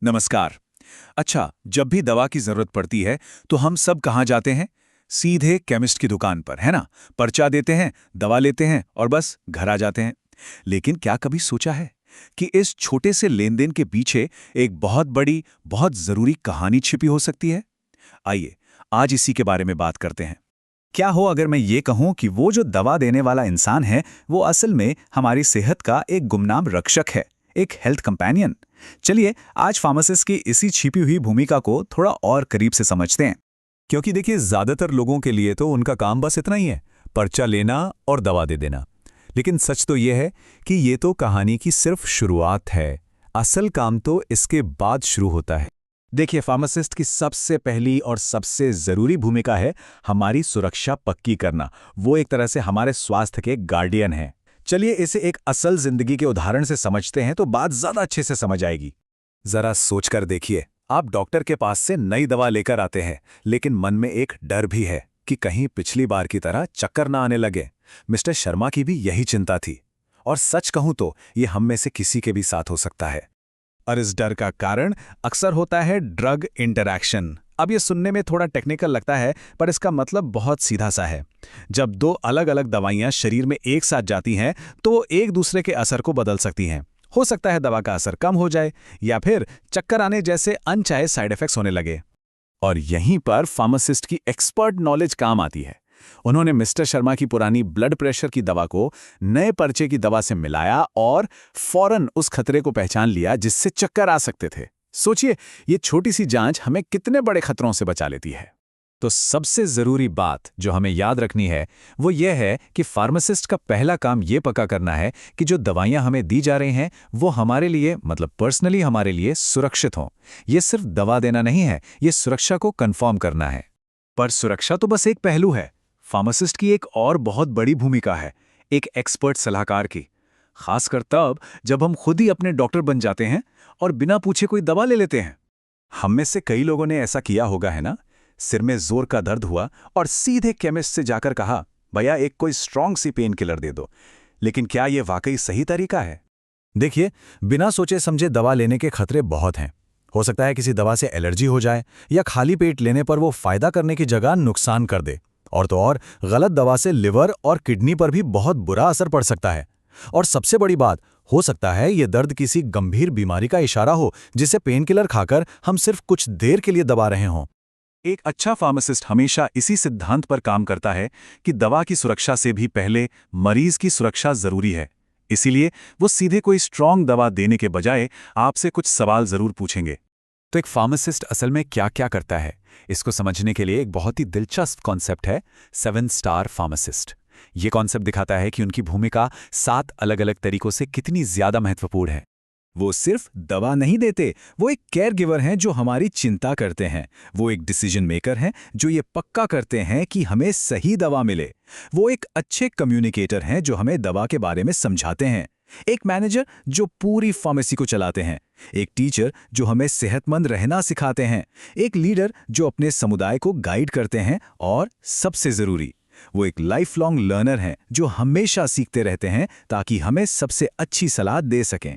नमस्कार। अच्छा, जब भी दवा की जरूरत पड़ती है तो हम सब कहाँ जाते हैं? सीधे केमिस्ट की दुकान पर, है ना? पर्चा देते हैं, दवा लेते हैं और बस घर आ जाते हैं। लेकिन क्या कभी सोचा है कि इस छोटे से लेन देन के पीछे एक बहुत बड़ी, बहुत जरूरी कहानी छिपी हो सकती है? आइए, आज इसी के बारे में बात करते हैं। क्या हो अगर मैं ये कहूं कि वो जो दवा देने वाला इंसान है वो असल में हमारी सेहत का एक गुमनाम रक्षक है, एक हेल्थ कंपेनियन। चलिए आज फार्मासिस्ट की इसी छिपी हुई भूमिका को थोड़ा और करीब से समझते हैं। क्योंकि देखिए ज्यादातर लोगों के लिए तो उनका काम बस इतना ही है, पर्चा लेना और दवा दे देना। लेकिन सच तो यह है कि ये तो कहानी की सिर्फ शुरुआत है। असल काम तो इसके बाद शुरू होता है। देखिए, फार्मासिस्ट की सबसे पहली और सबसे जरूरी भूमिका है हमारी सुरक्षा पक्की करना। वो एक तरह से हमारे स्वास्थ्य के गार्डियन हैं। चलिए इसे एक असल जिंदगी के उदाहरण से समझते हैं तो बात ज्यादा अच्छे से समझ आएगी। जरा सोचकर देखिए, आप डॉक्टर के पास से नई दवा लेकर आते हैं, लेकिन मन में एक डर भी है कि कहीं पिछली बार की तरह चक्कर ना आने लगे। मिस्टर शर्मा की भी यही चिंता थी। और सच कहूं तो ये हम में से किसी के भी साथ हो सकता है। और इस डर का कारण अक्सर होता है ड्रग इंटरैक्शन। अब ये सुनने में थोड़ा टेक्निकल लगता है, पर इसका मतलब बहुत सीधा सा है। जब दो अलग अलग दवाइयां शरीर में एक साथ जाती हैं तो वो एक दूसरे के असर को बदल सकती हैं। हो सकता है दवा का असर कम हो जाए या फिर चक्कर आने जैसे अनचाहे साइड इफेक्ट्स होने लगे। और यहीं पर फार्मासिस्ट की एक्सपर्ट नॉलेज काम आती है। उन्होंने मिस्टर शर्मा की पुरानी ब्लड प्रेशर की दवा को नए पर्चे की दवा से मिलाया और फौरन उस खतरे को पहचान लिया जिससे चक्कर आ सकते थे। सोचिए, ये छोटी सी जांच हमें कितने बड़े खतरों से बचा लेती है। तो सबसे जरूरी बात जो हमें याद रखनी है वो ये है कि फार्मासिस्ट का पहला काम ये पक्का करना है कि जो दवाइयां हमें दी जा रही हैं वो हमारे लिए, मतलब पर्सनली हमारे लिए सुरक्षित हों। ये सिर्फ दवा देना नहीं है, ये सुरक्षा को कंफर्म करना है। पर सुरक्षा तो बस एक पहलू है। फार्मासिस्ट की एक और बहुत बड़ी भूमिका है, एक एक्सपर्ट सलाहकार की। खासकर तब जब हम खुद ही अपने डॉक्टर बन जाते हैं और बिना पूछे कोई दवा ले लेते हैं। हम में से कई लोगों ने ऐसा किया होगा, है ना? सिर में जोर का दर्द हुआ और सीधे केमिस्ट से जाकर कहा, भैया एक कोई स्ट्रांग सी पेन किलर दे दो। लेकिन क्या यह वाकई सही तरीका है? देखिए, बिना सोचे समझे दवा लेने के खतरे बहुत हैं। हो सकता है किसी दवा से एलर्जी हो जाए या खाली पेट लेने पर वो फायदा करने की जगह नुकसान कर दे। और तो और गलत दवा से लिवर और किडनी पर भी बहुत बुरा असर पड़ सकता है। और सबसे बड़ी बात, हो सकता है ये दर्द किसी गंभीर बीमारी का इशारा हो जिसे पेन किलर खाकर हम सिर्फ कुछ देर के लिए दबा रहे हों। एक अच्छा फार्मासिस्ट हमेशा इसी सिद्धांत पर काम करता है कि दवा की सुरक्षा से भी पहले मरीज की सुरक्षा जरूरी है। इसीलिए वो सीधे कोई स्ट्रांग दवा देने के बजाय आपसे कुछ सवाल जरूर पूछेंगे। तो एक फार्मासिस्ट असल में क्या क्या करता है, इसको समझने के लिए एक बहुत ही दिलचस्प कॉन्सेप्ट है 7 स्टार फार्मासिस्ट। ये कॉन्सेप्ट दिखाता है कि उनकी भूमिका 7 अलग अलग तरीकों से कितनी ज्यादा महत्वपूर्ण है। वो सिर्फ दवा नहीं देते, वो एक केयर गिवर हैं जो हमारी चिंता करते हैं। वो एक डिसीजन मेकर हैं जो ये पक्का करते हैं कि हमें सही दवा मिले। वो एक अच्छे कम्युनिकेटर हैं जो हमें दवा के बारे में समझाते हैं। एक मैनेजर जो पूरी फार्मेसी को चलाते हैं। एक टीचर जो हमें सेहतमंद रहना सिखाते हैं। एक लीडर जो अपने समुदाय को गाइड करते हैं। और सबसे जरूरी, वो एक लाइफ लॉन्ग लर्नर हैं जो हमेशा सीखते रहते हैं ताकि हमें सबसे अच्छी सलाह दे सकें।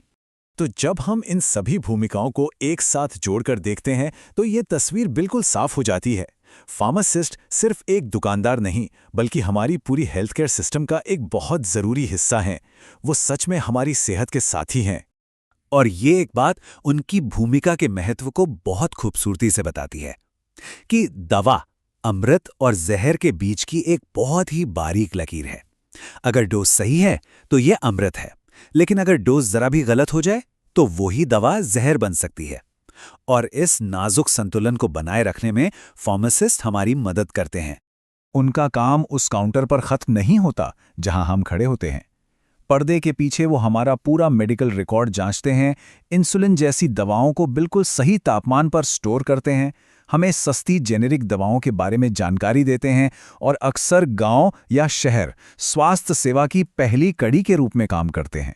तो जब हम इन सभी भूमिकाओं को एक साथ जोड़कर देखते हैं तो ये तस्वीर बिल्कुल साफ हो जाती है। फार्मासिस्ट सिर्फ एक दुकानदार नहीं, बल्कि हमारी पूरी हेल्थ केयर सिस्टम का एक बहुत जरूरी हिस्सा हैं। वो सच में हमारी सेहत के साथी हैं। और ये एक बात उनकी भूमिका के महत्व को बहुत खूबसूरती से बताती है कि दवा अमृत और जहर के बीच की एक बहुत ही बारीक लकीर है। अगर डोज सही है तो यह अमृत है, लेकिन अगर डोज जरा भी गलत हो जाए तो वही दवा जहर बन सकती है। और इस नाजुक संतुलन को बनाए रखने में फार्मासिस्ट हमारी मदद करते हैं। उनका काम उस काउंटर पर खत्म नहीं होता जहां हम खड़े होते हैं। पर्दे के पीछे वो हमारा पूरा मेडिकल रिकॉर्ड जांचते हैं, इंसुलिन जैसी दवाओं को बिल्कुल सही तापमान पर स्टोर करते हैं, हमें सस्ती जेनेरिक दवाओं के बारे में जानकारी देते हैं और अक्सर गांव या शहर स्वास्थ्य सेवा की पहली कड़ी के रूप में काम करते हैं।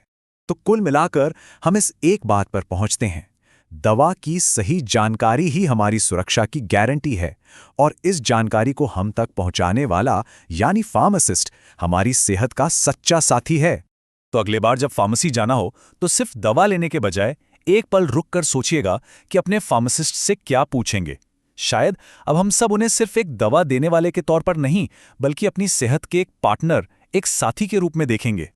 तो कुल मिलाकर हम इस एक बात पर पहुंचते हैं, दवा की सही जानकारी ही हमारी सुरक्षा की गारंटी है। और इस जानकारी को हम तक पहुंचाने वाला यानी फार्मासिस्ट हमारी सेहत का सच्चा साथी है। तो अगले बार जब फार्मेसी जाना हो तो सिर्फ दवा लेने के बजाय एक पल रुक कर सोचिएगा कि अपने फार्मासिस्ट से क्या पूछेंगे। शायद अब हम सब उन्हें सिर्फ एक दवा देने वाले के तौर पर नहीं, बल्कि अपनी सेहत के एक पार्टनर, एक साथी के रूप में देखेंगे।